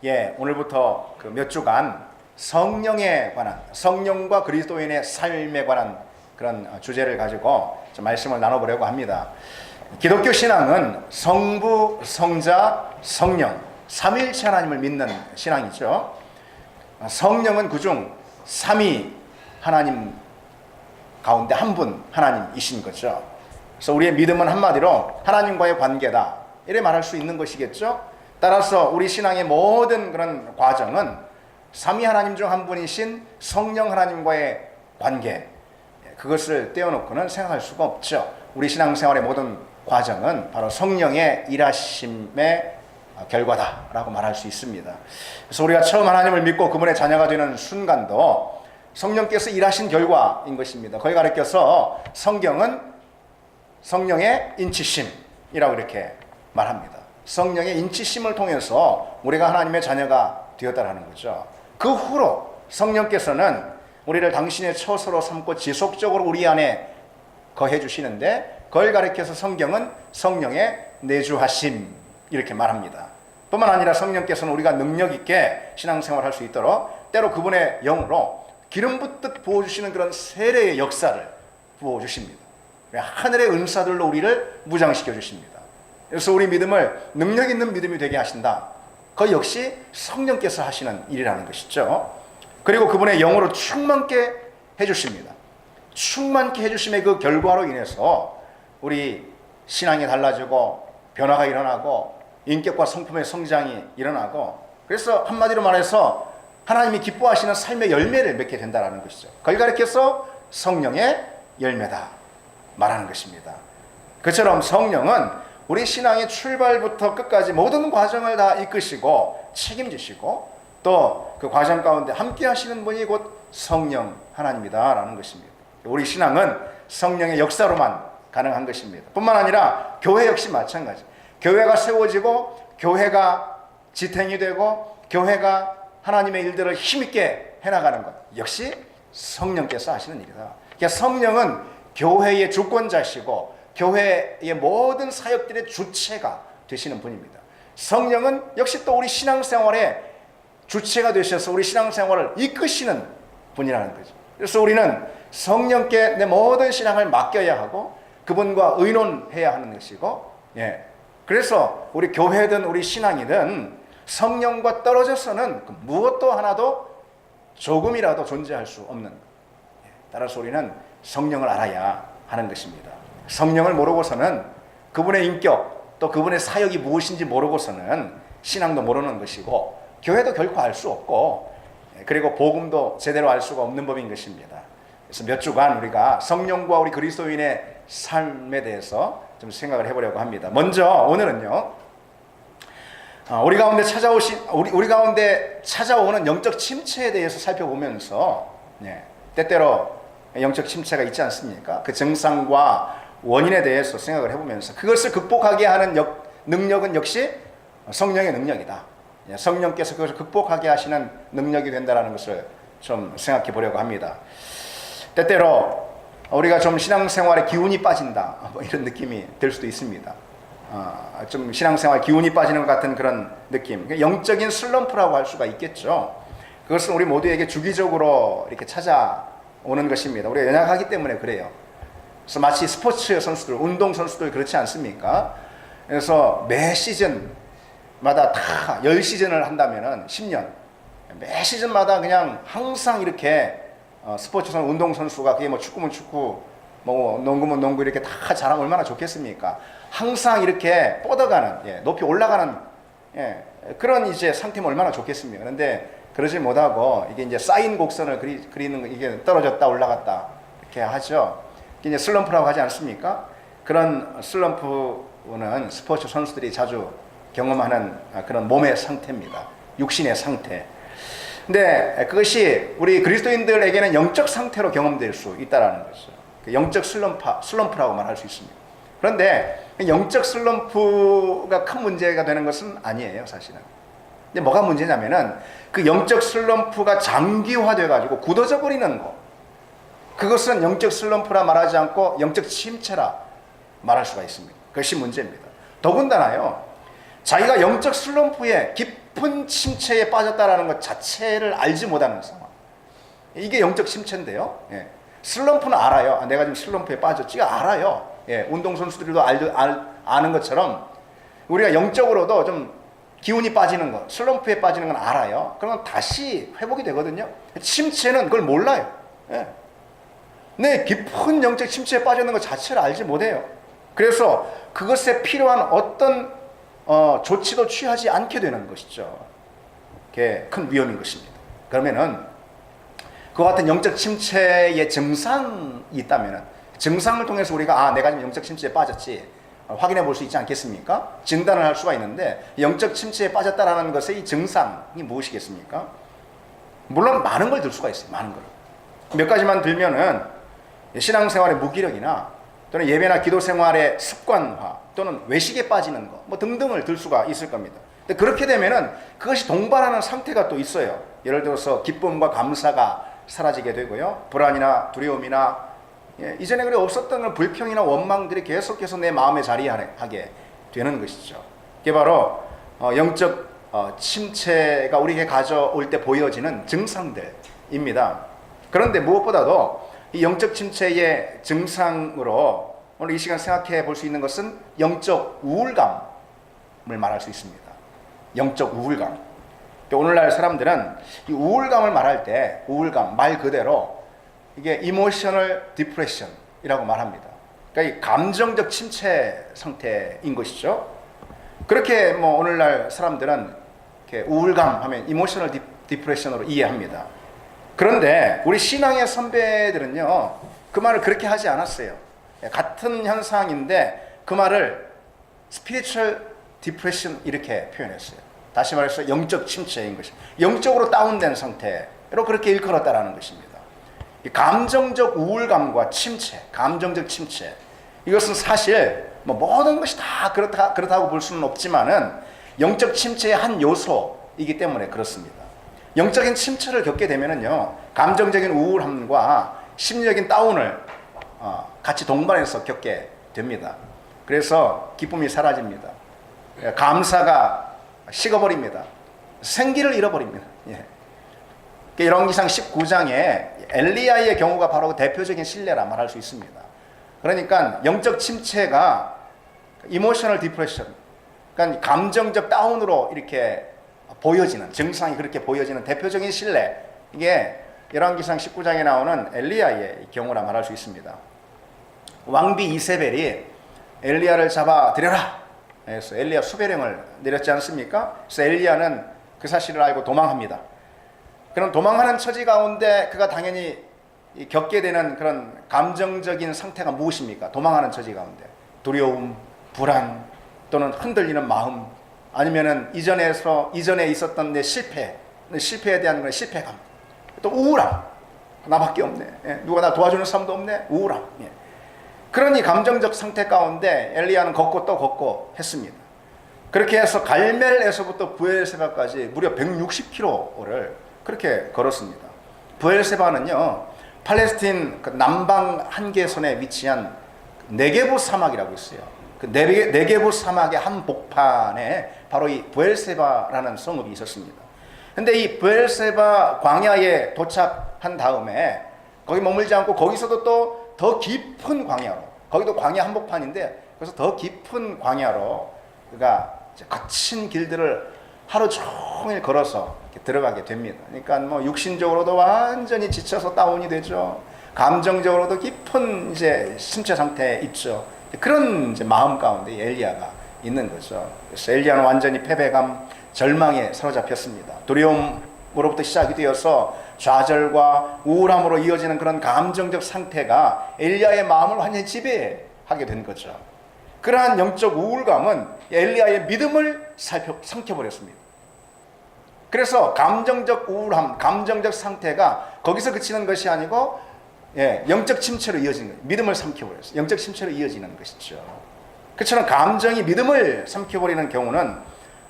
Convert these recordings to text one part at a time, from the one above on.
오늘부터 그 몇 주간 성령에 관한, 성령과 그리스도인의 삶에 관한 그런 주제를 가지고 좀 말씀을 나눠보려고 합니다. 기독교 신앙은 성부, 성자, 성령, 삼위일체 하나님을 믿는 신앙이죠. 성령은 그중 삼위 하나님 가운데 한 분 하나님이신 거죠. 그래서 우리의 믿음은 한마디로 하나님과의 관계다, 이렇게 말할 수 있는 것이겠죠. 따라서 우리 신앙의 모든 그런 과정은 삼위 하나님 중 한 분이신 성령 하나님과의 관계, 그것을 떼어놓고는 생각할 수가 없죠. 우리 신앙생활의 모든 과정은 바로 성령의 일하심의 결과다라고 말할 수 있습니다. 그래서 우리가 처음 하나님을 믿고 그분의 자녀가 되는 순간도 성령께서 일하신 결과인 것입니다. 거기 가르쳐서 성경은 성령의 인치심이라고 이렇게 말합니다. 성령의 인치심을 통해서 우리가 하나님의 자녀가 되었다라는 거죠. 그 후로 성령께서는 우리를 당신의 처소로 삼고 지속적으로 우리 안에 거해 주시는데, 그걸 가리켜서 성경은 성령의 내주하심 이렇게 말합니다. 뿐만 아니라 성령께서는 우리가 능력 있게 신앙생활할 수 있도록 때로 그분의 영으로 기름 붓듯 부어주시는 그런 세례의 역사를 부어주십니다. 하늘의 은사들로 우리를 무장시켜 주십니다. 그래서 우리 믿음을 능력 있는 믿음이 되게 하신다. 그 역시 성령께서 하시는 일이라는 것이죠. 그리고 그분의 영으로 충만케 해주십니다. 충만케 해주심의 그 결과로 인해서 우리 신앙이 달라지고 변화가 일어나고 인격과 성품의 성장이 일어나고, 그래서 한마디로 말해서 하나님이 기뻐하시는 삶의 열매를 맺게 된다는 것이죠. 그걸 가리켜서 성령의 열매다 말하는 것입니다. 그처럼 성령은 우리 신앙의 출발부터 끝까지 모든 과정을 다 이끄시고 책임지시고 또 그 과정 가운데 함께 하시는 분이 곧 성령 하나님이다라는 것입니다. 우리 신앙은 성령의 역사로만 가능한 것입니다. 뿐만 아니라 교회 역시 마찬가지. 교회가 세워지고 교회가 지탱이 되고 교회가 하나님의 일들을 힘있게 해나가는 것 역시 성령께서 하시는 일이다. 그러니까 성령은 교회의 주권자시고 교회의 모든 사역들의 주체가 되시는 분입니다. 성령은 역시 또 우리 신앙생활의 주체가 되셔서 우리 신앙생활을 이끄시는 분이라는 거죠. 그래서 우리는 성령께 내 모든 신앙을 맡겨야 하고 그분과 의논해야 하는 것이고, 그래서 우리 교회든 우리 신앙이든 성령과 떨어져서는 무엇도 하나도 조금이라도 존재할 수 없는, 따라서 우리는 성령을 알아야 하는 것입니다. 성령을 모르고서는 그분의 인격 또 그분의 사역이 무엇인지 모르고서는 신앙도 모르는 것이고 교회도 결코 알 수 없고, 그리고 복음도 제대로 알 수가 없는 법인 것입니다. 그래서 몇 주간 우리가 성령과 우리 그리스도인의 삶에 대해서 좀 생각을 해보려고 합니다. 먼저 오늘은요, 우리 가운데 찾아오는 영적 침체에 대해서 살펴보면서, 때때로 영적 침체가 있지 않습니까? 그 증상과 원인에 대해서 생각을 해보면서 그것을 극복하게 하는 능력은 역시 성령의 능력이다. 성령께서 그것을 극복하게 하시는 능력이 된다는 것을 좀 생각해 보려고 합니다. 때때로 우리가 좀 신앙생활에 기운이 빠진다, 이런 느낌이 들 수도 있습니다. 좀 신앙생활 기운이 빠지는 것 같은 그런 느낌, 영적인 슬럼프라고 할 수가 있겠죠. 그것은 우리 모두에게 주기적으로 이렇게 찾아오는 것입니다. 우리가 연약하기 때문에 그래요. 그래서 마치 스포츠 선수들, 운동 선수들 그렇지 않습니까? 그래서 매 시즌마다 다 10시즌을 한다면은 10년, 매 시즌마다 그냥 항상 이렇게 스포츠 선수, 운동 선수가 그게 뭐 축구면 축구, 뭐 농구면 농구 이렇게 다 잘하면 얼마나 좋겠습니까? 항상 이렇게 뻗어가는, 높이 올라가는, 그런 이제 상태면 얼마나 좋겠습니까? 그런데 그러지 못하고 이게 이제 쌓인 곡선을 그리는 거, 이게 떨어졌다 올라갔다 이렇게 하죠. 이게 이제 슬럼프라고 하지 않습니까? 그런 슬럼프는 스포츠 선수들이 자주 경험하는 그런 몸의 상태입니다. 육신의 상태. 근데 그것이 우리 그리스도인들에게는 영적 상태로 경험될 수 있다는 거죠. 영적 슬럼프라고 말할 수 있습니다. 그런데 영적 슬럼프가 큰 문제가 되는 것은 아니에요, 사실은. 근데 뭐가 문제냐면은 그 영적 슬럼프가 장기화돼가지고 굳어져 버리는 거, 그것은 영적 슬럼프라 말하지 않고 영적 침체라 말할 수가 있습니다. 그것이 문제입니다. 더군다나요, 자기가 영적 슬럼프에 깊은 깊은 침체에 빠졌다라는 것 자체를 알지 못하는 상황. 이게 영적 침체인데요. 예. 슬럼프는 알아요. 내가 지금 슬럼프에 빠졌지? 알아요. 예. 운동선수들도 아는 것처럼 우리가 영적으로도 좀 기운이 빠지는 것, 슬럼프에 빠지는 건 알아요. 그러면 다시 회복이 되거든요. 침체는 그걸 몰라요. 예. 내 깊은 영적 침체에 빠졌는 것 자체를 알지 못해요. 그래서 그것에 필요한 어떤 조치도 취하지 않게 되는 것이죠. 그게 큰 위험인 것입니다. 그러면은 그와 같은 영적 침체의 증상이 있다면은 증상을 통해서 우리가 내가 지금 영적 침체에 빠졌지 확인해 볼 수 있지 않겠습니까? 진단을 할 수가 있는데 영적 침체에 빠졌다라는 것의 이 증상이 무엇이겠습니까? 물론 많은 걸 들 수가 있어요. 많은 걸. 몇 가지만 들면은 신앙생활의 무기력이나 또는 예배나 기도 생활의 습관화 또는 외식에 빠지는 것 뭐 등등을 들 수가 있을 겁니다. 근데 그렇게 되면은 그것이 동반하는 상태가 또 있어요. 예를 들어서 기쁨과 감사가 사라지게 되고요. 불안이나 두려움이나 이전에 그래 없었던 불평이나 원망들이 계속해서 내 마음에 자리하게 되는 것이죠. 이게 바로 영적 침체가 우리에게 가져올 때 보여지는 증상들입니다. 그런데 무엇보다도 이 영적 침체의 증상으로 오늘 이 시간 생각해 볼 수 있는 것은 영적 우울감을 말할 수 있습니다. 영적 우울감. 오늘날 사람들은 이 우울감을 말할 때 우울감 말 그대로 이게 이모셔널 디프레션이라고 말합니다. 그러니까 이 감정적 침체 상태인 것이죠. 그렇게 뭐 오늘날 사람들은 이렇게 우울감 하면 이모셔널 디프레션으로 이해합니다. 그런데 우리 신앙의 선배들은요 그 말을 그렇게 하지 않았어요. 같은 현상인데 그 말을 스피리추얼 디프레션 이렇게 표현했어요. 다시 말해서 영적 침체인 것입니다. 영적으로 다운된 상태로 그렇게 일컬었다라는 것입니다. 감정적 우울감과 침체, 감정적 침체 이것은 사실 뭐 모든 것이 다 그렇다고 볼 수는 없지만은 영적 침체의 한 요소이기 때문에 그렇습니다. 영적인 침체를 겪게 되면은요 감정적인 우울함과 심리적인 다운을 같이 동반해서 겪게 됩니다. 그래서 기쁨이 사라집니다. 감사가 식어버립니다. 생기를 잃어버립니다. 예. 열왕기상 19장에 엘리야의 경우가 바로 대표적인 신뢰라 말할 수 있습니다. 그러니까 영적 침체가 이모셔널 디프레션, 그러니까 감정적 다운으로 이렇게 보여지는 증상이 그렇게 보여지는 대표적인 신뢰, 이게 열왕기상 19장에 나오는 엘리야의 경우라 말할 수 있습니다. 왕비 이세벨이 엘리야를 잡아 들여라. 그래서 엘리야 수배령을 내렸지 않습니까? 그래서 엘리야는 그 사실을 알고 도망합니다. 그런 도망하는 처지 가운데 그가 당연히 겪게 되는 그런 감정적인 상태가 무엇입니까? 도망하는 처지 가운데 두려움, 불안 또는 흔들리는 마음 아니면은 이전에 있었던 내 실패에 대한 그런 실패감 또 우울함 나밖에 없네. 예. 누가 나 도와주는 사람도 없네. 우울함. 예. 그런 이 감정적 상태 가운데 엘리야는 걷고 또 걷고 했습니다. 그렇게 해서 갈멜에서부터 부엘세바까지 무려 160km를 그렇게 걸었습니다. 부엘세바는요 팔레스틴 남방 한계선에 위치한 네게부 사막이라고 있어요. 그 네게부 사막의 한 복판에 바로 이 부엘세바라는 성읍이 있었습니다. 근데 이 부엘세바 광야에 도착한 다음에 거기 머물지 않고 거기서도 또 더 깊은 광야로, 거기도 광야 한복판인데 그래서 더 깊은 광야로 그가 거친 길들을 하루 종일 걸어서 이렇게 들어가게 됩니다. 그러니까 뭐 육신적으로도 완전히 지쳐서 다운이 되죠. 감정적으로도 깊은 이제 심체 상태에 있죠. 그런 이제 마음 가운데 엘리야가 있는 거죠. 그래서 엘리야는 완전히 패배감, 절망에 사로잡혔습니다. 두려움으로부터 시작이 되어서 좌절과 우울함으로 이어지는 그런 감정적 상태가 엘리야의 마음을 완전히 지배하게 된 거죠. 그러한 영적 우울감은 엘리야의 믿음을 삼켜버렸습니다. 그래서 감정적 우울함, 감정적 상태가 거기서 그치는 것이 아니고 영적 침체로 이어지는 거예요. 믿음을 삼켜버렸어요. 영적 침체로 이어지는 것이죠. 그처럼 감정이 믿음을 삼켜버리는 경우는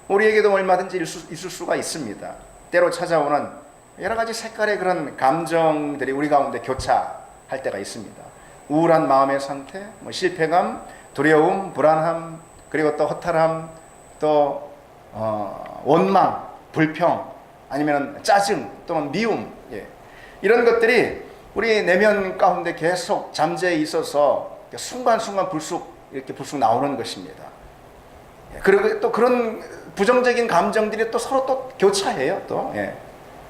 우리에게도 얼마든지 있을 수가 있습니다. 때로 찾아오는 여러 가지 색깔의 그런 감정들이 우리 가운데 교차할 때가 있습니다. 우울한 마음의 상태, 실패감, 두려움, 불안함, 그리고 또 허탈함, 또 원망, 불평, 아니면 짜증 또는 미움, 이런 것들이 우리 내면 가운데 계속 잠재해 있어서 순간순간 이렇게 불쑥 나오는 것입니다. 그리고 또 그런 부정적인 감정들이 또 서로 또 교차해요. 또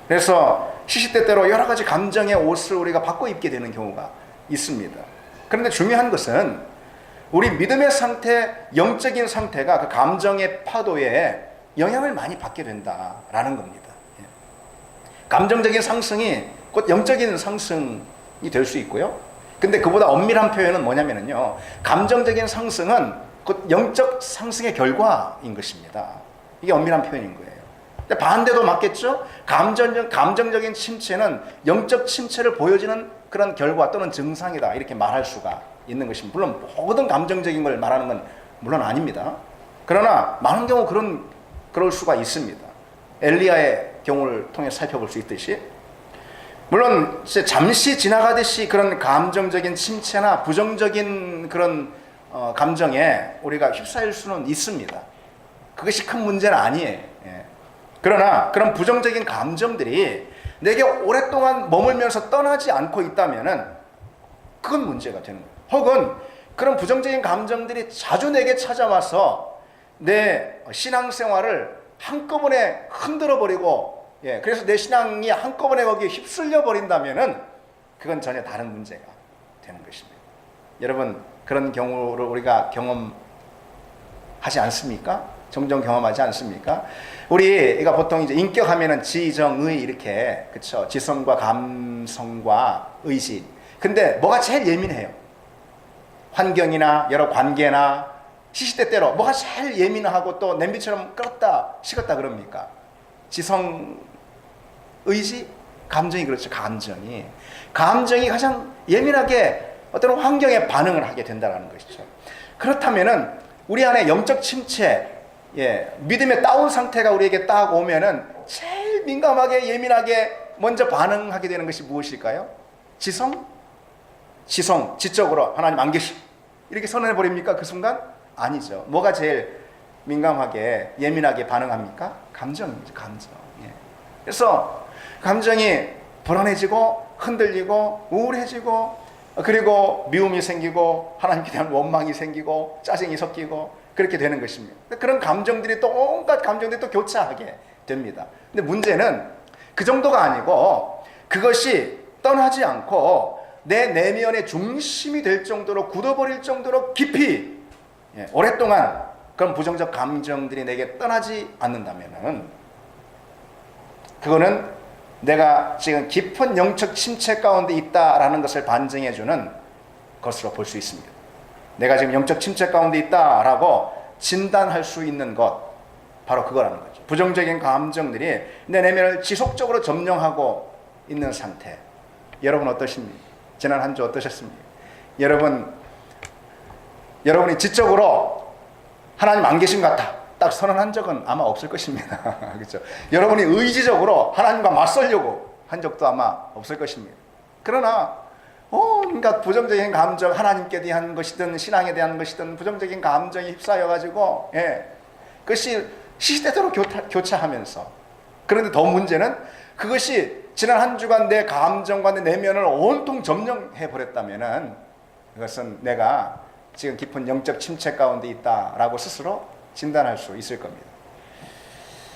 그래서 시시때때로 여러 가지 감정의 옷을 우리가 바꿔 입게 되는 경우가 있습니다. 그런데 중요한 것은 우리 믿음의 상태, 영적인 상태가 그 감정의 파도에 영향을 많이 받게 된다라는 겁니다. 감정적인 상승이 곧 영적인 상승이 될 수 있고요. 근데 그보다 엄밀한 표현은 뭐냐면요, 감정적인 상승은 곧 영적 상승의 결과인 것입니다. 이게 엄밀한 표현인 거예요. 근데 반대도 맞겠죠? 감정적인 침체는 영적 침체를 보여주는 그런 결과 또는 증상이다, 이렇게 말할 수가 있는 것입니다. 물론 모든 감정적인 걸 말하는 건 물론 아닙니다. 그러나 많은 경우 그럴 수가 있습니다. 엘리야의 경우를 통해 살펴볼 수 있듯이, 물론 잠시 지나가듯이 그런 감정적인 침체나 부정적인 그런 감정에 우리가 휩싸일 수는 있습니다. 그것이 큰 문제는 아니에요. 그러나 그런 부정적인 감정들이 내게 오랫동안 머물면서 떠나지 않고 있다면은 그건 문제가 되는 거예요. 혹은 그런 부정적인 감정들이 자주 내게 찾아와서 내 신앙생활을 한꺼번에 흔들어 버리고, 그래서 내 신앙이 한꺼번에 거기에 휩쓸려 버린다면은 그건 전혀 다른 문제가 되는 것입니다. 여러분, 그런 경우를 우리가 경험하지 않습니까? 종종 경험하지 않습니까? 우리가 보통 이제 인격하면은 지정의 이렇게, 그쵸? 지성과 감성과 의지. 근데 뭐가 제일 예민해요? 환경이나 여러 관계나 시시때때로 뭐가 제일 예민하고 또 냄비처럼 끓었다 식었다 그럽니까? 지성, 의지, 감정이 그렇죠. 감정이 가장 예민하게 어떤 환경에 반응을 하게 된다는 것이죠. 그렇다면은 우리 안에 영적 침체, 믿음의 다운 상태가 우리에게 딱 오면은 제일 민감하게 예민하게 먼저 반응하게 되는 것이 무엇일까요? 지적으로 하나님 안 계시, 이렇게 선언해 버립니까? 그 순간? 아니죠. 뭐가 제일 민감하게 예민하게 반응합니까? 감정입니다. 감정. 그래서 감정이 불안해지고 흔들리고 우울해지고, 그리고 미움이 생기고 하나님께 대한 원망이 생기고 짜증이 섞이고 그렇게 되는 것입니다. 그런 감정들이 또 온갖 감정들이 또 교차하게 됩니다. 근데 문제는 그 정도가 아니고 그것이 떠나지 않고 내 내면의 중심이 될 정도로 굳어버릴 정도로 깊이 오랫동안 그런 부정적 감정들이 내게 떠나지 않는다면은 그거는 내가 지금 깊은 영적 침체 가운데 있다라는 것을 반증해주는 것으로 볼 수 있습니다. 내가 지금 영적 침체 가운데 있다라고 진단할 수 있는 것, 바로 그거라는 거죠. 부정적인 감정들이 내 내면을 지속적으로 점령하고 있는 상태. 여러분 어떠십니까? 지난 한 주 어떠셨습니까? 여러분이 지적으로 하나님 안 계신 것 같아 딱 선언한 적은 아마 없을 것입니다. 그렇죠? 여러분이 의지적으로 하나님과 맞서려고 한 적도 아마 없을 것입니다. 그러나 그러니까 부정적인 감정, 하나님께 대한 것이든 신앙에 대한 것이든 부정적인 감정이 휩싸여가지고 그것이 시시때때로 교차하면서, 그런데 더 문제는 그것이 지난 한 주간 내 감정과 내 내면을 온통 점령해 버렸다면은 그것은 내가 지금 깊은 영적 침체 가운데 있다라고 스스로 진단할 수 있을 겁니다.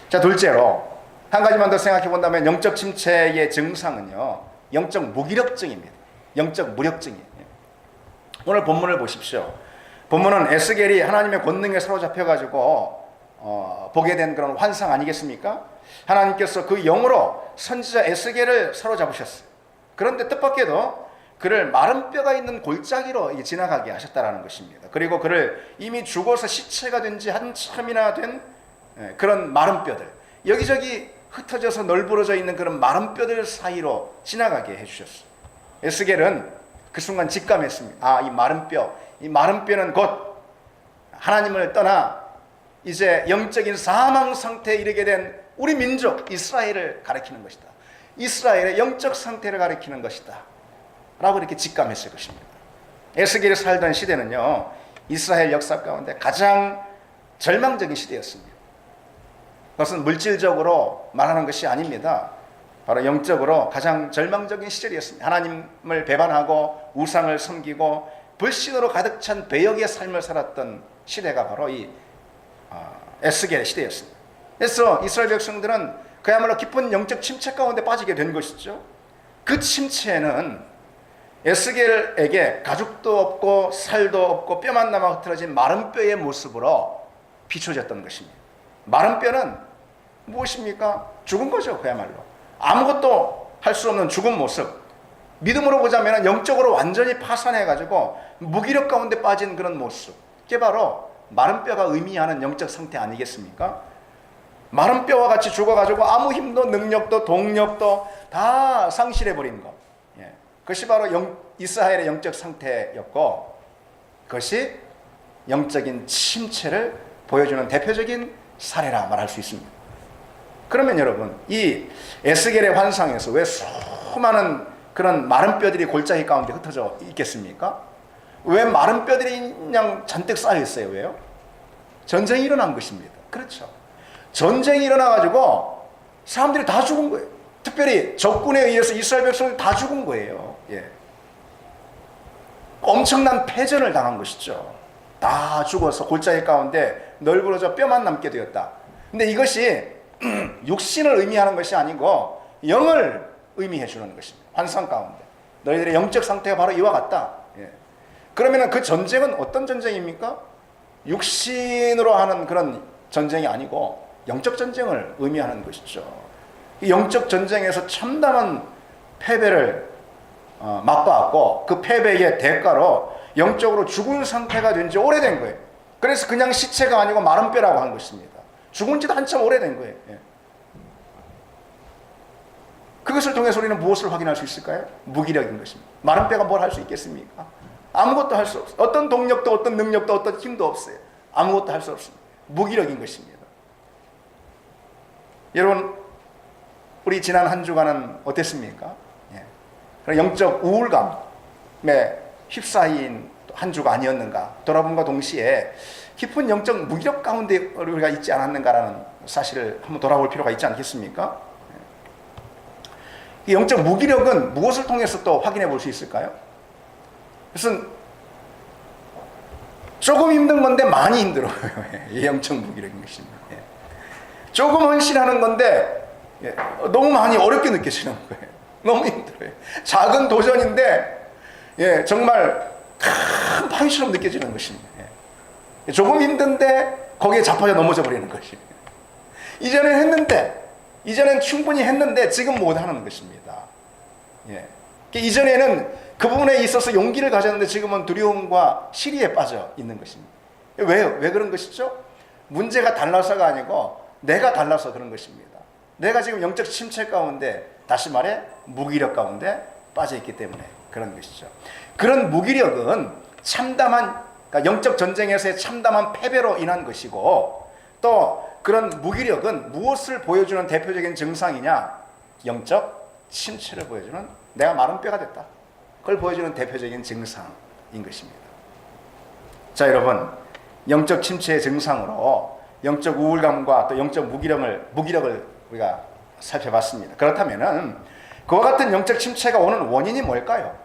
자, 둘째로 한 가지만 더 생각해 본다면 영적 침체의 증상은요, 영적 무기력증입니다. 영적 무력증이에요. 오늘 본문을 보십시오. 본문은 에스겔이 하나님의 권능에 사로잡혀가지고 보게 된 그런 환상 아니겠습니까? 하나님께서 그 영으로 선지자 에스겔을 사로잡으셨어요. 그런데 뜻밖에도 그를 마른 뼈가 있는 골짜기로 지나가게 하셨다라는 것입니다. 그리고 그를 이미 죽어서 시체가 된 지 한참이나 된 그런 마른 뼈들, 여기저기 흩어져서 널브러져 있는 그런 마른 뼈들 사이로 지나가게 해주셨어요. 에스겔은 그 순간 직감했습니다. 이 마른 뼈는 곧 하나님을 떠나 이제 영적인 사망 상태에 이르게 된 우리 민족 이스라엘을 가리키는 것이다. 이스라엘의 영적 상태를 가리키는 것이다 라고 이렇게 직감했을 것입니다. 에스겔이 살던 시대는요, 이스라엘 역사 가운데 가장 절망적인 시대였습니다. 그것은 물질적으로 말하는 것이 아닙니다. 바로 영적으로 가장 절망적인 시절이었습니다. 하나님을 배반하고 우상을 섬기고 불신으로 가득 찬 배역의 삶을 살았던 시대가 바로 이 에스겔의 시대였습니다. 그래서 이스라엘 백성들은 그야말로 깊은 영적 침체 가운데 빠지게 된 것이죠. 그 침체는 에스겔에게 가죽도 없고 살도 없고 뼈만 남아 흐트러진 마른 뼈의 모습으로 비춰졌던 것입니다. 마른 뼈는 무엇입니까? 죽은 거죠. 그야말로 아무것도 할 수 없는 죽은 모습. 믿음으로 보자면 영적으로 완전히 파산해가지고 무기력 가운데 빠진 그런 모습. 그게 바로 마른 뼈가 의미하는 영적 상태 아니겠습니까? 마른 뼈와 같이 죽어가지고 아무 힘도 능력도 동력도 다 상실해버린 것. 그것이 바로 이스라엘의 영적 상태였고, 그것이 영적인 침체를 보여주는 대표적인 사례라 말할 수 있습니다. 그러면 여러분, 이 에스겔의 환상에서 왜 수많은 그런 마른 뼈들이 골짜기 가운데 흩어져 있겠습니까? 왜 마른 뼈들이 그냥 잔뜩 쌓여 있어요? 왜요? 전쟁이 일어난 것입니다. 그렇죠. 전쟁이 일어나가지고 사람들이 다 죽은 거예요. 특별히 적군에 의해서 이스라엘 백성이 다 죽은 거예요. 엄청난 패전을 당한 것이죠. 다 죽어서 골짜기 가운데 널브러져 뼈만 남게 되었다. 근데 이것이 육신을 의미하는 것이 아니고 영을 의미해 주는 것입니다. 환상 가운데 너희들의 영적 상태가 바로 이와 같다. 그러면 그 전쟁은 어떤 전쟁입니까? 육신으로 하는 그런 전쟁이 아니고 영적 전쟁을 의미하는 것이죠. 이 영적 전쟁에서 참담한 패배를 맛봤고 그 패배의 대가로 영적으로 죽은 상태가 된 지 오래된 거예요. 그래서 그냥 시체가 아니고 마른 뼈라고 한 것입니다. 죽은 지도 한참 오래된 거예요. 그것을 통해서 우리는 무엇을 확인할 수 있을까요? 무기력인 것입니다. 마른 뼈가 뭘 할 수 있겠습니까? 아무것도 할 수 없어요. 어떤 동력도 어떤 능력도 어떤 힘도 없어요. 아무것도 할 수 없습니다. 무기력인 것입니다. 여러분, 우리 지난 한 주간은 어땠습니까? 영적 우울감에 휩싸인 한 주가 아니었는가? 돌아봄과 동시에 깊은 영적 무기력 가운데 우리가 있지 않았는가라는 사실을 한번 돌아볼 필요가 있지 않겠습니까? 이 영적 무기력은 무엇을 통해서 또 확인해 볼 수 있을까요? 그것은 조금 힘든 건데 많이 힘들어요. 이 영적 무기력인 것입니다. 조금 헌신하는 건데 너무 많이 어렵게 느껴지는 거예요. 너무 힘들어요. 작은 도전인데 정말 큰 파이처럼 느껴지는 것입니다. 조금 힘든데 거기에 자빠져 넘어져 버리는 것입니다. 이전엔 충분히 했는데 지금 못하는 것입니다. 이전에는 그 부분에 있어서 용기를 가졌는데 지금은 두려움과 시리에 빠져 있는 것입니다. 왜요? 왜 그런 것이죠? 문제가 달라서가 아니고 내가 달라서 그런 것입니다. 내가 지금 영적 침체 가운데, 다시 말해 무기력 가운데 빠져 있기 때문에 그런 것이죠. 그런 무기력은 참담한, 그러니까 영적 전쟁에서의 참담한 패배로 인한 것이고, 또 그런 무기력은 무엇을 보여주는 대표적인 증상이냐? 영적 침체를 보여주는, 내가 마른 뼈가 됐다, 그걸 보여주는 대표적인 증상인 것입니다. 자, 여러분, 영적 침체의 증상으로 영적 우울감과 또 영적 무기력을 우리가 살펴봤습니다. 그렇다면은 그와 같은 영적 침체가 오는 원인이 뭘까요?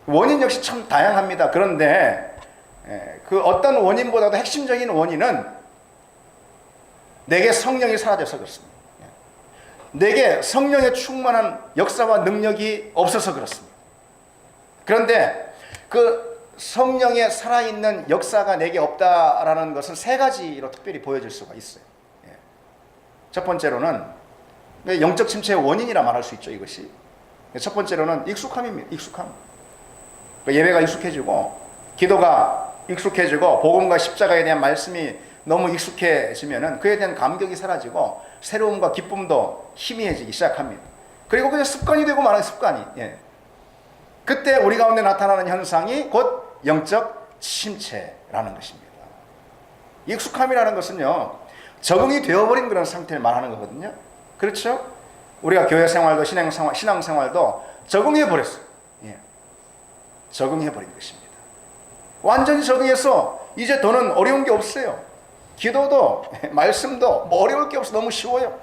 원인 역시 참 다양합니다. 그런데 그 어떤 원인보다도 핵심적인 원인은 내게 성령이 사라져서 그렇습니다. 내게 성령의 충만한 역사와 능력이 없어서 그렇습니다. 그런데 그 성령의 살아있는 역사가 내게 없다라는 것은 세 가지로 특별히 보여질 수가 있어요. 첫 번째로는 영적 침체의 원인이라 말할 수 있죠. 이것이 첫 번째로는 익숙함입니다. 익숙함. 예배가 익숙해지고 기도가 익숙해지고 복음과 십자가에 대한 말씀이 너무 익숙해지면은 그에 대한 감격이 사라지고 새로움과 기쁨도 희미해지기 시작합니다. 그리고 그냥 습관이 되고 마는 습관이. 그때 우리 가운데 나타나는 현상이 곧 영적 침체라는 것입니다. 익숙함이라는 것은요, 적응이 되어버린 그런 상태를 말하는 거거든요. 그렇죠? 우리가 교회 생활도 신앙생활도 적응해버렸어요. 적응해버린 것입니다. 완전히 적응해서 이제 더는 어려운 게 없어요. 기도도 말씀도 뭐 어려울 게 없어. 너무 쉬워요.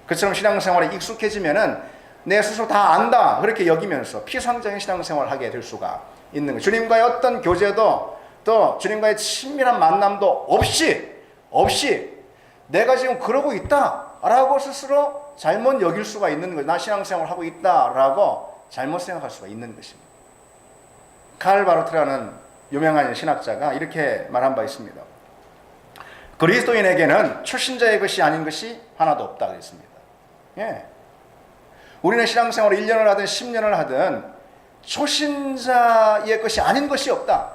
그처럼 신앙생활에 익숙해지면은 내 스스로 다 안다 그렇게 여기면서 피상적인 신앙생활을 하게 될 수가 있는 거예요. 주님과의 어떤 교제도 또 주님과의 친밀한 만남도 없이 내가 지금 그러고 있다라고 스스로 잘못 여길 수가 있는 거예요. 나 신앙생활을 하고 있다라고 잘못 생각할 수가 있는 것입니다. 칼 바르트라는 유명한 신학자가 이렇게 말한 바 있습니다. 그리스도인에게는 초신자의 것이 아닌 것이 하나도 없다 그랬습니다. 예. 우리는 신앙생활을 1년을 하든 10년을 하든 초신자의 것이 아닌 것이 없다.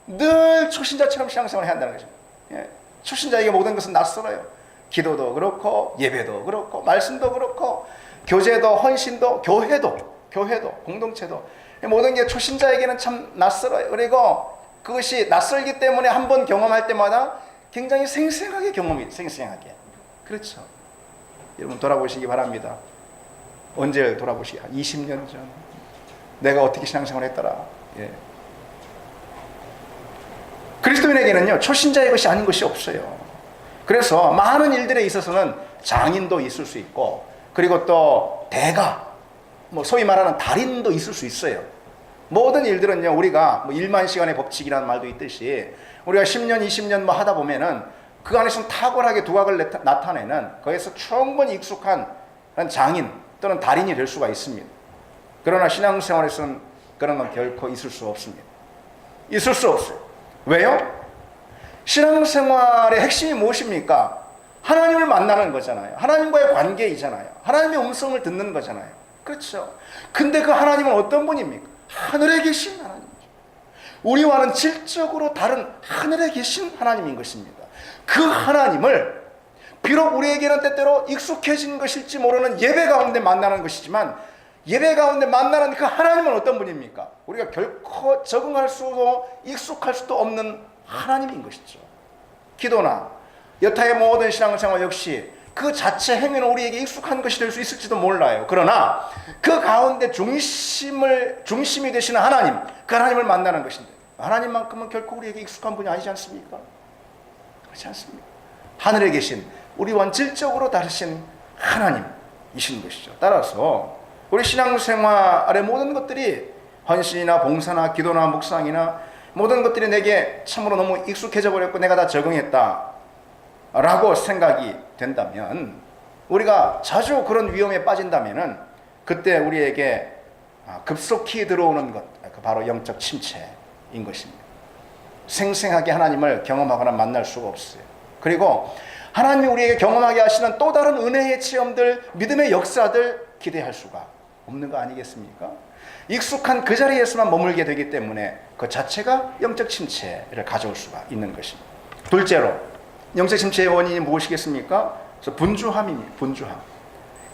늘 초신자처럼 신앙생활을 해야 한다는 것입니다. 예. 초신자에게 모든 것은 낯설어요. 기도도 그렇고 예배도 그렇고 말씀도 그렇고 교제도 헌신도 교회도 공동체도 모든 게 초신자에게는 참 낯설어요. 그리고 그것이 낯설기 때문에 한번 경험할 때마다 굉장히 생생하게 생생하게. 그렇죠. 여러분 돌아보시기 바랍니다. 언제 돌아보시기? 20년 전 내가 어떻게 신앙생활을 했더라. 예. 그리스도인에게는요 초신자의 것이 아닌 것이 없어요. 그래서 많은 일들에 있어서는 장인도 있을 수 있고 그리고 또 대가 소위 말하는 달인도 있을 수 있어요. 모든 일들은요 우리가 1만 시간의 법칙이라는 말도 있듯이 우리가 10년 20년 하다 보면은 그 안에서는 탁월하게 두각을 나타내는 거기서 충분히 익숙한 장인 또는 달인이 될 수가 있습니다. 그러나 신앙생활에서는 그런 건 결코 있을 수 없습니다. 있을 수 없어요. 왜요? 신앙생활의 핵심이 무엇입니까? 하나님을 만나는 거잖아요. 하나님과의 관계이잖아요. 하나님의 음성을 듣는 거잖아요. 그렇죠. 근데 그 하나님은 어떤 분입니까? 하늘에 계신 하나님이죠. 우리와는 질적으로 다른 하늘에 계신 하나님인 것입니다. 그 하나님을 비록 우리에게는 때때로 익숙해진 것일지 모르는 예배 가운데 만나는 것이지만 예배 가운데 만나는 그 하나님은 어떤 분입니까? 우리가 결코 적응할 수도 익숙할 수도 없는 하나님인 것이죠. 기도나 여타의 모든 신앙생활 역시 그 자체 행위는 우리에게 익숙한 것이 될 수 있을지도 몰라요. 그러나 그 가운데 중심이 되시는 하나님, 그 하나님을 만나는 것인데 하나님만큼은 결코 우리에게 익숙한 분이 아니지 않습니까? 그렇지 않습니까? 하늘에 계신 우리와 질적으로 다르신 하나님이신 것이죠. 따라서 우리 신앙생활의 모든 것들이 헌신이나 봉사나 기도나 묵상이나 모든 것들이 내게 참으로 너무 익숙해져 버렸고 내가 다 적응했다 라고 생각이 된다면 우리가 자주 그런 위험에 빠진다면 그때 우리에게 급속히 들어오는 것 바로 영적 침체인 것입니다. 생생하게 하나님을 경험하거나 만날 수가 없어요. 그리고 하나님이 우리에게 경험하게 하시는 또 다른 은혜의 체험들, 믿음의 역사들 기대할 수가 없는 거 아니겠습니까? 익숙한 그 자리에서만 머물게 되기 때문에 그 자체가 영적 침체를 가져올 수가 있는 것입니다. 둘째로 영적 침체의 원인이 무엇이겠습니까? 그래서 분주함입니다. 분주함.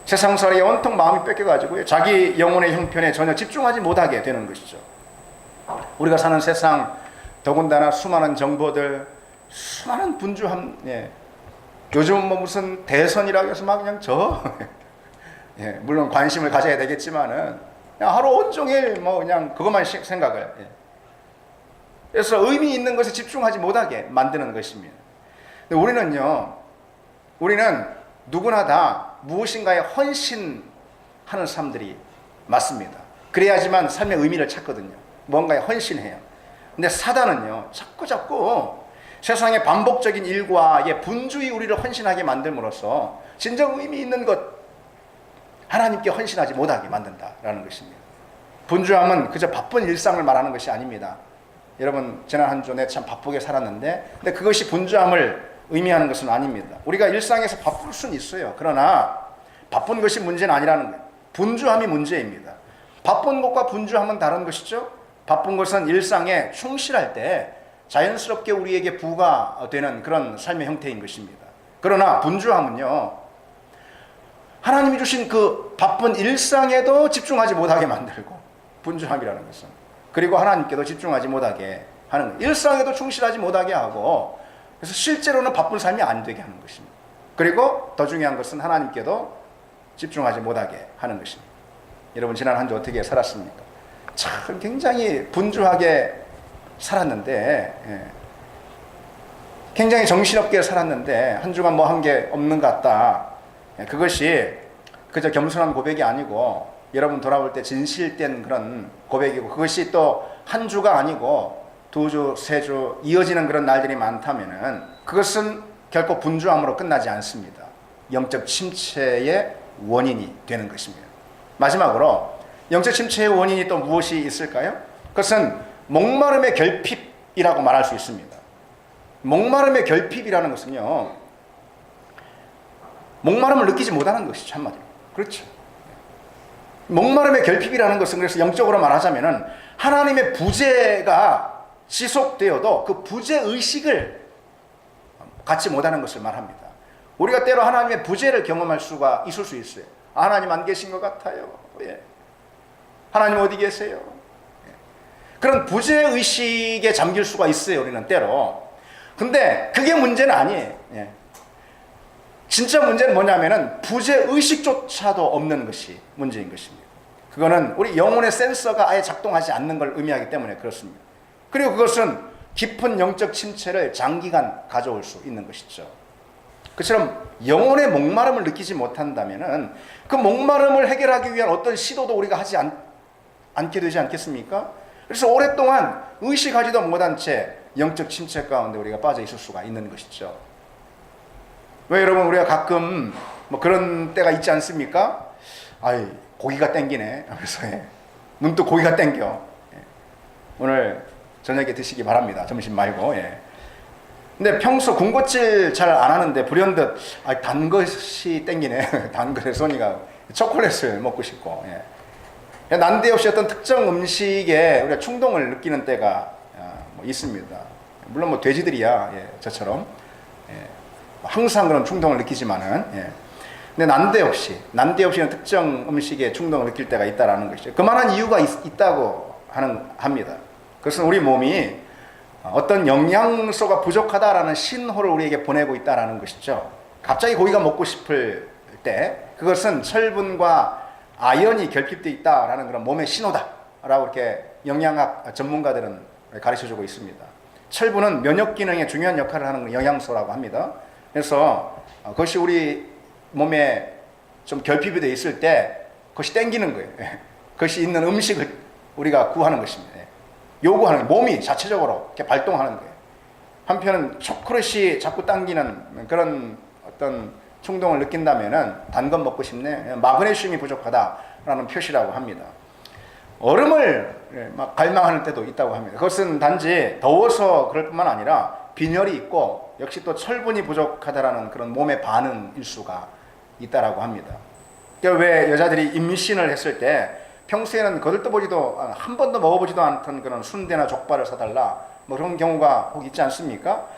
세상살이에 온통 마음이 뺏겨가지고 자기 영혼의 형편에 전혀 집중하지 못하게 되는 것이죠. 우리가 사는 세상 더군다나 수많은 정보들, 수많은 분주함. 예. 요즘은 무슨 대선이라고 해서 막 그냥 예. 물론 관심을 가져야 되겠지만은 그냥 하루 온종일 그냥 그것만 생각을. 예. 그래서 의미 있는 것에 집중하지 못하게 만드는 것입니다. 근데 우리는 누구나 다 무엇인가에 헌신하는 사람들이 맞습니다. 그래야지만 삶의 의미를 찾거든요. 뭔가에 헌신해요. 근데 사단은요, 자꾸 세상의 반복적인 일과에 분주히 우리를 헌신하게 만듦으로써 진정 의미 있는 것, 하나님께 헌신하지 못하게 만든다라는 것입니다. 분주함은 그저 바쁜 일상을 말하는 것이 아닙니다. 여러분, 지난 한 주 내 참 바쁘게 살았는데, 근데 그것이 분주함을 의미하는 것은 아닙니다. 우리가 일상에서 바쁠 수는 있어요. 그러나 바쁜 것이 문제는 아니라는 거예요. 분주함이 문제입니다. 바쁜 것과 분주함은 다른 것이죠. 바쁜 것은 일상에 충실할 때 자연스럽게 우리에게 부과되는 그런 삶의 형태인 것입니다. 그러나 분주함은요, 하나님이 주신 그 바쁜 일상에도 집중하지 못하게 만들고, 분주함이라는 것은, 그리고 하나님께도 집중하지 못하게 하는, 일상에도 충실하지 못하게 하고, 그래서 실제로는 바쁜 삶이 안 되게 하는 것입니다. 그리고 더 중요한 것은 하나님께도 집중하지 못하게 하는 것입니다. 여러분, 지난 한 주 어떻게 살았습니까? 참 굉장히 분주하게 살았는데, 굉장히 정신없게 살았는데 한 주간 뭐 한 게 없는 것 같다. 그것이 그저 겸손한 고백이 아니고 여러분 돌아볼 때 진실된 그런 고백이고, 그것이 또 한 주가 아니고 두 주, 세 주 이어지는 그런 날들이 많다면은 그것은 결코 분주함으로 끝나지 않습니다. 영적 침체의 원인이 되는 것입니다. 마지막으로 영적 침체의 원인이 또 무엇이 있을까요? 그것은 목마름의 결핍이라고 말할 수 있습니다. 목마름의 결핍이라는 것은요, 목마름을 느끼지 못하는 것이죠, 한마디로. 그렇죠. 목마름의 결핍이라는 것은, 그래서 영적으로 말하자면은 하나님의 부재가 지속되어도 그 부재 의식을 갖지 못하는 것을 말합니다. 우리가 때로 하나님의 부재를 경험할 수가 있을 수 있어요. 하나님 안 계신 것 같아요. 예. 하나님 어디 계세요? 예. 그런 부재 의식에 잠길 수가 있어요, 우리는 때로. 근데 그게 문제는 아니에요. 예. 진짜 문제는 뭐냐면은 부재 의식조차도 없는 것이 문제인 것입니다. 그거는 우리 영혼의 센서가 아예 작동하지 않는 걸 의미하기 때문에 그렇습니다. 그리고 그것은 깊은 영적 침체를 장기간 가져올 수 있는 것이죠. 그처럼 영혼의 목마름을 느끼지 못한다면은 그 목마름을 해결하기 위한 어떤 시도도 우리가 하지 않게 되지 않겠습니까? 그래서 오랫동안 의식하지도 못한 채 영적 침체 가운데 우리가 빠져 있을 수가 있는 것이죠. 왜 여러분, 우리가 가끔 뭐 그런 때가 있지 않습니까? 아이, 고기가 땡기네. 그래서 문득 고기가 땡겨. 예. 오늘 저녁에 드시기 바랍니다. 점심 말고. 예. 근데 평소 군것질 잘 안 하는데 불현듯 단 것이 땡기네. 단 것에 손이 가고 초콜릿을 먹고 싶고. 예. 난데없이 어떤 특정 음식에 우리가 충동을 느끼는 때가 뭐 있습니다. 물론 뭐 돼지들이야, 예, 저처럼. 예. 항상 그런 충동을 느끼지만은, 예. 근데 난데없이 특정 음식에 충동을 느낄 때가 있다라는 것이죠. 그만한 이유가 있다고 합니다. 그것은 우리 몸이 어떤 영양소가 부족하다라는 신호를 우리에게 보내고 있다라는 것이죠. 갑자기 고기가 먹고 싶을 때 그것은 철분과 아연이 결핍되어 있다라는 그런 몸의 신호다라고 이렇게 영양학 전문가들은 가르쳐주고 있습니다. 철분은 면역 기능에 중요한 역할을 하는 영양소라고 합니다. 그래서 그것이 우리 몸에 좀 결핍이 되어 있을 때 그것이 땡기는 거예요. 그것이 있는 음식을 우리가 구하는 것입니다. 요구하는 거예요. 몸이 자체적으로 이렇게 발동하는 거예요. 한편은 초콜릿이 자꾸 당기는 그런 어떤 충동을 느낀다면은 단 건 먹고 싶네. 마그네슘이 부족하다라는 표시라고 합니다. 얼음을 막 갈망하는 때도 있다고 합니다. 그것은 단지 더워서 그럴 뿐만 아니라 빈혈이 있고 역시 또 철분이 부족하다라는 그런 몸의 반응일 수가 있다라고 합니다. 그러니까 왜 여자들이 임신을 했을 때 평소에는 거들떠보지도 한 번도 먹어보지도 않던 그런 순대나 족발을 사달라 뭐 그런 경우가 혹 있지 않습니까?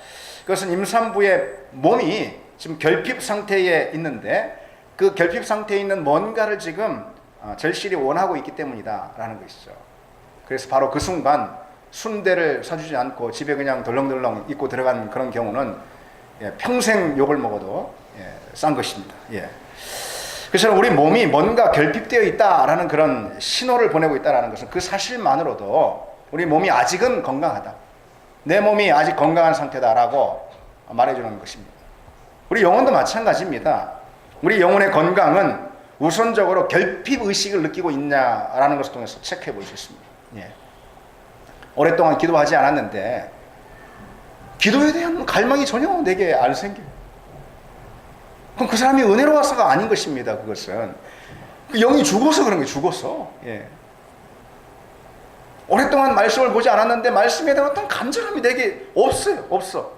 그것은 임산부의 몸이 지금 결핍 상태에 있는데 그 결핍 상태에 있는 뭔가를 지금 절실히 원하고 있기 때문이다라는 것이죠. 그래서 바로 그 순간 순대를 사주지 않고 집에 그냥 덜렁덜렁 입고 들어간 그런 경우는 평생 욕을 먹어도 싼 것입니다. 그래서 우리 몸이 뭔가 결핍되어 있다라는 그런 신호를 보내고 있다는 것은 그 사실만으로도 우리 몸이 아직은 건강하다. 내 몸이 아직 건강한 상태다라고 말해주는 것입니다. 우리 영혼도 마찬가지입니다. 우리 영혼의 건강은 우선적으로 결핍 의식을 느끼고 있냐라는 것을 통해서 체크해 볼 수 있습니다. 오랫동안 기도하지 않았는데 기도에 대한 갈망이 전혀 내게 안 생겨요. 그럼 그 사람이 은혜로워서가 아닌 것입니다. 그것은 그 영이 죽어서 그런 거예요. 죽었어. 오랫동안 말씀을 보지 않았는데 말씀에 대한 어떤 간절함이 내게 없어요. 없어.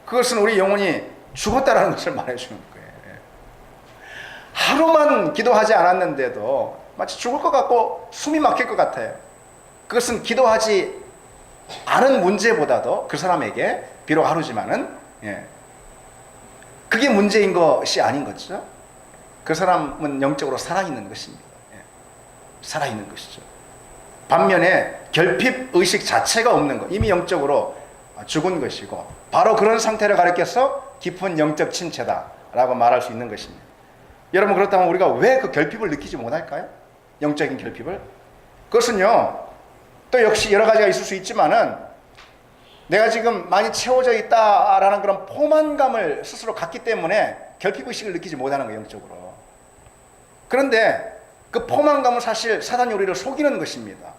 그것은 우리 영혼이 죽었다라는 것을 말해주는 거예요. 하루만 기도하지 않았는데도 마치 죽을 것 같고 숨이 막힐 것 같아요. 그것은 기도하지 않은 문제보다도 그 사람에게 비록 하루지만은 그게 문제인 것이 아닌 거죠. 그 사람은 영적으로 살아있는 것입니다. 살아있는 것이죠. 반면에 결핍 의식 자체가 없는 것, 이미 영적으로 죽은 것이고 바로 그런 상태를 가리켜서 깊은 영적 침체다라고 말할 수 있는 것입니다. 여러분, 그렇다면 우리가 왜 그 결핍을 느끼지 못할까요? 영적인 결핍을? 그것은요, 또 역시 여러 가지가 있을 수 있지만은 내가 지금 많이 채워져 있다라는 그런 포만감을 스스로 갖기 때문에 결핍의식을 느끼지 못하는 거예요, 영적으로. 그런데 그 포만감은 사실 사단이 우리를 속이는 것입니다.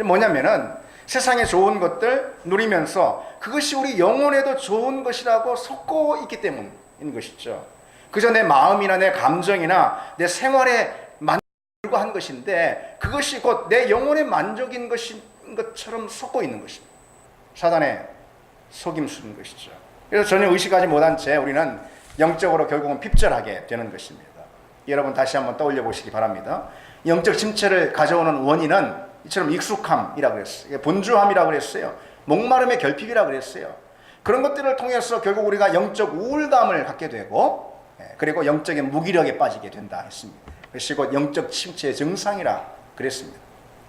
뭐냐면은 세상의 좋은 것들 누리면서 그것이 우리 영혼에도 좋은 것이라고 속고 있기 때문인 것이죠. 그저 내 마음이나 내 감정이나 내 생활에 만족을 한 것인데 그것이 곧 내 영혼의 만족인 것처럼 속고 있는 것입니다. 사단의 속임수인 것이죠. 그래서 전혀 의식하지 못한 채 우리는 영적으로 결국은 핍절하게 되는 것입니다. 여러분 다시 한번 떠올려 보시기 바랍니다. 영적 침체를 가져오는 원인은 이처럼 익숙함이라고 그랬어요. 분주함이라고 그랬어요. 목마름의 결핍이라고 그랬어요. 그런 것들을 통해서 결국 우리가 영적 우울감을 갖게 되고 그리고 영적인 무기력에 빠지게 된다 했습니다. 그것이 곧 영적 침체의 증상이라 그랬습니다.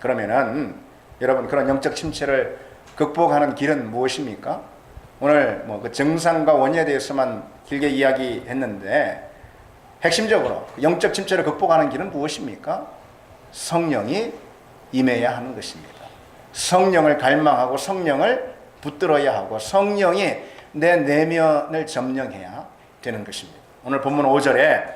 그러면은 여러분 그런 영적 침체를 극복하는 길은 무엇입니까? 오늘 그 증상과 원인에 대해서만 길게 이야기했는데 핵심적으로 영적 침체를 극복하는 길은 무엇입니까? 성령이 임해야 하는 것입니다. 성령을 갈망하고 성령을 붙들어야 하고 성령이 내 내면을 점령해야 되는 것입니다. 오늘 본문 5절에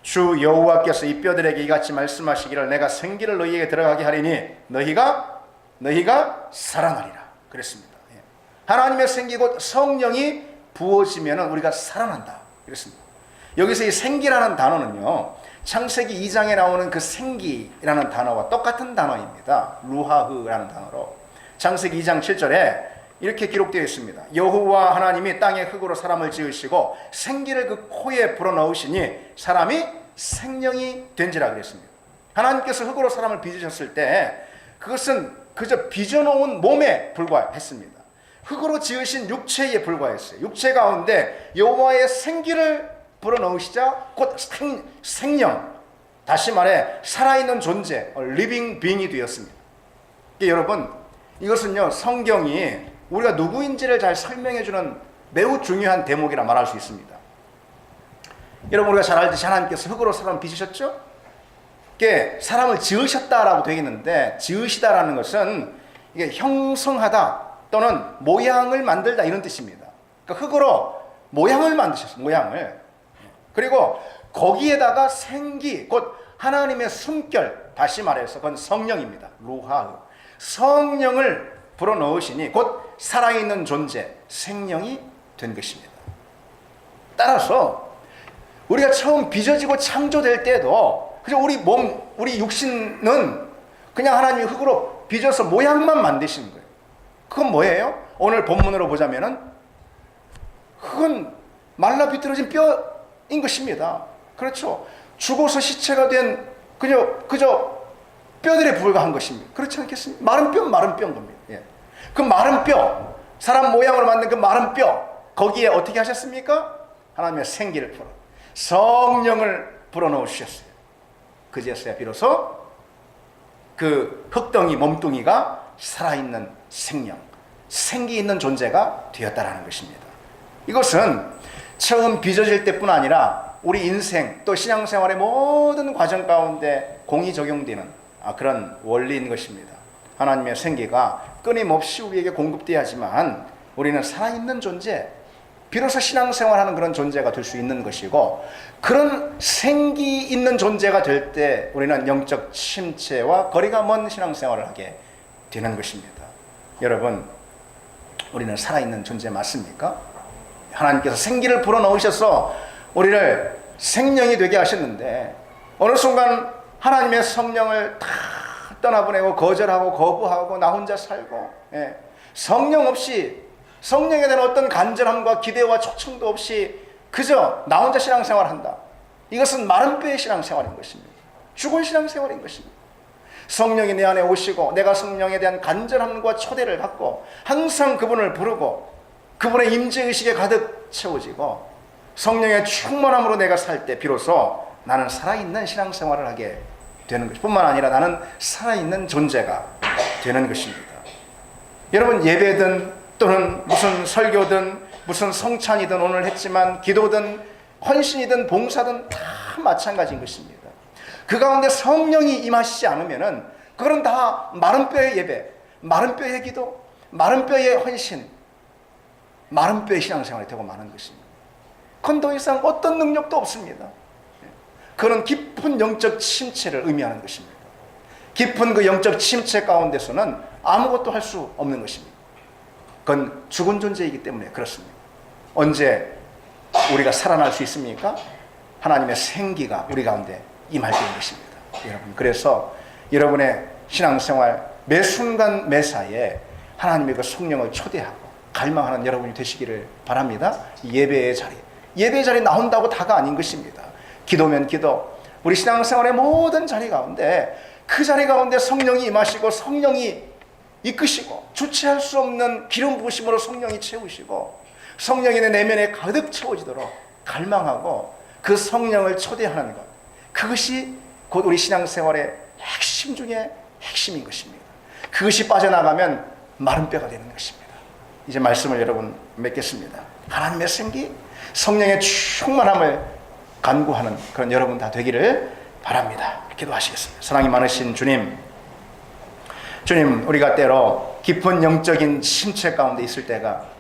주 여호와께서 이 뼈들에게 이같이 말씀하시기를 내가 생기를 너희에게 들어가게 하리니 너희가 살아나리라 그랬습니다. 하나님의 생기 곧 성령이 부어지면 우리가 살아난다 그랬습니다. 여기서 이 생기라는 단어는요 창세기 2장에 나오는 그 생기라는 단어와 똑같은 단어입니다. 루하흐라는 단어로 창세기 2장 7절에 이렇게 기록되어 있습니다. 여호와 하나님이 땅에 흙으로 사람을 지으시고 생기를 그 코에 불어넣으시니 사람이 생명이 된지라 그랬습니다. 하나님께서 흙으로 사람을 빚으셨을 때 그것은 그저 빚어놓은 몸에 불과했습니다. 흙으로 지으신 육체에 불과했어요. 육체 가운데 여호와의 생기를 불어넣으시자 곧 생명, 다시 말해 살아있는 존재, 리빙 빙이 되었습니다. 여러분 이것은요 성경이 우리가 누구인지를 잘 설명해주는 매우 중요한 대목이라 말할 수 있습니다. 여러분 우리가 잘 알듯이 하나님께서 흙으로 사람을 빚으셨죠? 이게 사람을 지으셨다라고 되어 있는데 지으시다라는 것은 이게 형성하다 또는 모양을 만들다 이런 뜻입니다. 그러니까 흙으로 모양을 만드셨어요. 모양을. 그리고 거기에다가 생기 곧 하나님의 숨결 다시 말해서 그건 성령입니다. 루하흐 성령을 불어넣으시니 곧 살아있는 존재 생명이 된 것입니다. 따라서 우리가 처음 빚어지고 창조될 때도 그저 우리 몸 우리 육신은 그냥 하나님이 흙으로 빚어서 모양만 만드시는 거예요. 그건 뭐예요? 오늘 본문으로 보자면은 흙은 말라 비틀어진 뼈인 것입니다. 그렇죠? 죽어서 시체가 된 그저 뼈들에 불과한 것입니다. 그렇지 않겠습니까? 마른 뼈인 겁니다. 예. 그 마른 뼈, 사람 모양으로 만든 그 마른 뼈, 거기에 어떻게 하셨습니까? 하나님의 생기를 풀어 성령을 불어넣으셨어요. 그제서야 비로소 그 흙덩이 몸뚱이가 살아있는 생명, 생기 있는 존재가 되었다라는 것입니다. 이것은 처음 빚어질 때뿐 아니라 우리 인생 또 신앙생활의 모든 과정 가운데 공이 적용되는 그런 원리인 것입니다. 하나님의 생기가 끊임없이 우리에게 공급되어야지만 우리는 살아있는 존재, 비로소 신앙생활하는 그런 존재가 될 수 있는 것이고 그런 생기 있는 존재가 될 때 우리는 영적 침체와 거리가 먼 신앙생활을 하게 되는 것입니다. 여러분 우리는 살아있는 존재 맞습니까? 하나님께서 생기를 불어넣으셔서 우리를 생명이 되게 하셨는데 어느 순간 하나님의 성령을 다 떠나보내고 거절하고 거부하고 나 혼자 살고 성령 없이 성령에 대한 어떤 간절함과 기대와 초청도 없이 그저 나 혼자 신앙생활한다. 이것은 마른 뼈의 신앙생활인 것입니다. 죽은 신앙생활인 것입니다. 성령이 내 안에 오시고 내가 성령에 대한 간절함과 초대를 갖고 항상 그분을 부르고 그분의 임재의식에 가득 채워지고 성령의 충만함으로 내가 살 때 비로소 나는 살아있는 신앙생활을 하게 되는 것 뿐만 아니라 나는 살아있는 존재가 되는 것입니다. 여러분 예배든 또는 무슨 설교든 무슨 성찬이든 오늘 했지만 기도든 헌신이든 봉사든 다 마찬가지인 것입니다. 그 가운데 성령이 임하시지 않으면은 그건 다 마른 뼈의 예배, 마른 뼈의 기도, 마른 뼈의 헌신 마른 뼈의 신앙생활이 되고 마는 것입니다. 그건 더 이상 어떤 능력도 없습니다. 그런 깊은 영적 침체를 의미하는 것입니다. 깊은 그 영적 침체 가운데서는 아무것도 할 수 없는 것입니다. 그건 죽은 존재이기 때문에 그렇습니다. 언제 우리가 살아날 수 있습니까? 하나님의 생기가 우리 가운데 임할 때인 것입니다. 여러분, 그래서 여러분의 신앙생활 매 순간 매사에 하나님의 그 성령을 초대하고 갈망하는 여러분이 되시기를 바랍니다. 예배의 자리 나온다고 다가 아닌 것입니다. 기도면 기도, 우리 신앙생활의 모든 자리 가운데 그 자리 가운데 성령이 임하시고 성령이 이끄시고 주체할 수 없는 기름 부으심으로 성령이 채우시고 성령이 내 내면에 가득 채워지도록 갈망하고 그 성령을 초대하는 것, 그것이 곧 우리 신앙생활의 핵심 중에 핵심인 것입니다. 그것이 빠져나가면 마른 뼈가 되는 것입니다. 이제 말씀을 여러분 맺겠습니다. 하나님의 생기, 성령의 충만함을 간구하는 그런 여러분 다 되기를 바랍니다. 기도하시겠습니다. 사랑이 많으신 주님, 우리가 때로 깊은 영적인 침체 가운데 있을 때가